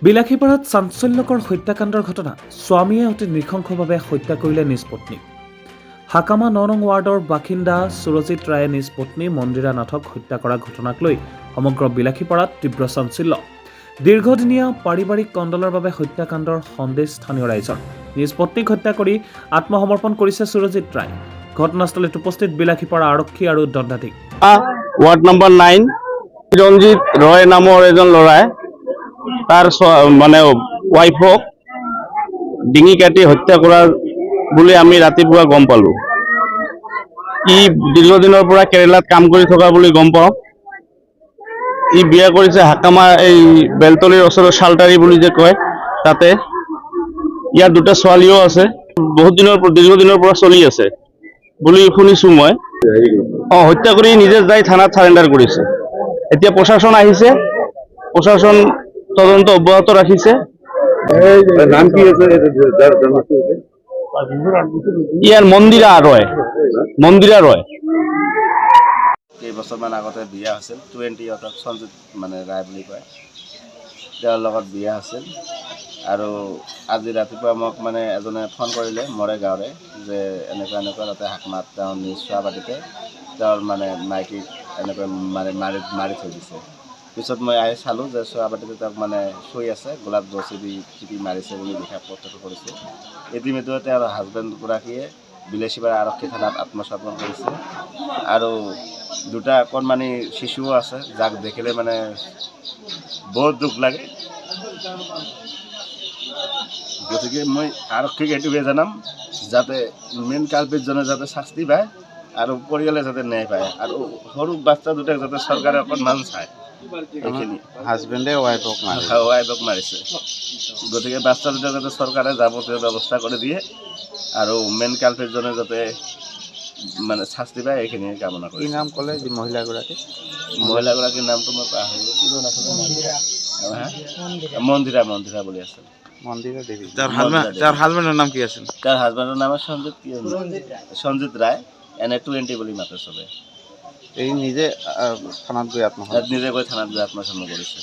বিলাসীপাৰাত চাঞ্চল্যকৰ হত্যাকাণ্ডৰ ঘটনা। স্বামীয়ে অতি নৃশংসভাৱে হত্যা কৰিলে নিজ পত্নীক। হাকামা ৯ নং ৱাৰ্ডৰ বাসিন্দা সুৰজিৎ ৰায়ে নিজ পত্নী মন্দিৰা নাথক হত্যা কৰা ঘটনাক লৈ সমগ্ৰ বিলাসীপাৰাত তীব্ৰ চাঞ্চল্য। দীৰ্ঘদিনীয়া পাৰিবাৰিক কণ্ডলৰ বাবে হত্যাকাণ্ডৰ সন্দেহ স্থানীয় ৰাইজৰ। নিজ পত্নীক হত্যা কৰি আত্মসমৰ্পণ কৰিছে সুৰজিৎ ৰায়। ঘটনাস্থলীত উপস্থিত বিলাসীপাৰা আৰক্ষী আৰু দণ্ডাধীশ। ওয়াৰ্ড নাম্বাৰ 9 ৰঞ্জিত ৰয় নামৰ এজন ল'ৰাই তাৰ মানে ওয়াইফক ডিঙি কাটি হত্যা কৰাৰ বুলি আমি ৰাতিপুৱা গম পালো। ই দীৰ্ঘদিনৰ পৰা কেৰেলাত কাম কৰি থকা বুলি গম পাওঁ। ই বিয়া কৰিছে হাকামা এই বেলতলিৰ ওচৰৰ শালতাৰী বুলি যে কয় তাতে। ইয়াৰ দুটা ছোৱালীও আছে। দীৰ্ঘদিনৰ পৰা চলি আছে বুলি শুনিছো মই। হত্যা কৰি নিজে যাই থানাত সাৰেণ্ডাৰ কৰিছে। এতিয়া প্ৰশাসন আহিছে, প্ৰশাসন তদন্ত অব্যাহত ৰাখিছে। নাম কি আছে ইয়াৰ মন্দিৰা ৰয়। কেইবছৰমান আগতে বিয়া হৈছিল 20 সঞ্জিত মানে ৰায় বুলি কয়, তেওঁৰ লগত বিয়া আছিল। আৰু আজি ৰাতিপুৱা মোক মানে এজনে ফোন কৰিলে মৰে গাঁৱৰে যে এনেকুৱা তাতে হাকমাত তেওঁৰ নিজ চোৱাবাটীতে তেওঁৰ মানে মাইকীক এনেকৈ মাৰি থৈ দিছে। পিছত মই আহি চালোঁ যে চোৱাবাটীতে তেওঁক মানে শুই আছে, গোলাপ ৰছী চিপি মাৰিছে বুলি লিখা প্ৰত্যক্ষ কৰিছোঁ। ইতিমধ্যে তেওঁৰ হাজবেণ্ডগৰাকীয়ে বিলাসীপাৰা আৰক্ষী থানাত আত্মসমৰ্পণ কৰিছে। আৰু দুটা অকণমানি শিশুও আছে, যাক দেখিলে মানে বহুত দুখ লাগে। গতিকে মই আৰক্ষীক এইটোৱে জনাম যাতে মেইন কালপিতজনে যাতে শাস্তি পায় আৰু পৰিয়ালে যাতে ন্যায় পায়, আৰু সৰু বাচ্চা দুটাক যাতে চৰকাৰে অকণমান চায়। এইখিনি হাজবেণ্ডে ওয়াইফক ৱাইফক মাৰিছে। গতিকে বাচ্চা দুটা যাতে চৰকাৰে যাৱতীয় ব্যৱস্থা কৰি দিয়ে আৰু মেইন কালপিতজনে যাতে মানে শাস্তি পায়, এইখিনি কামনা কৰি। কি নাম ক'লে মহিলাগৰাকীৰ নামটো মই পাহৰিলোঁ, কিজন আছিলে মন্দিৰা বুলি আছে। মন্দিৰা দেৱী। তাৰ হাজবেণ্ডৰ নাম কি আছিল? তাৰ হাজবেণ্ডৰ নাম সঞ্জিত ৰায়, এনে 20 বুলি মাতে চবে। এই নিজে থানাত গৈ নিজে গৈ থানাত গৈ আত্মসমৰ্পণ কৰিছে।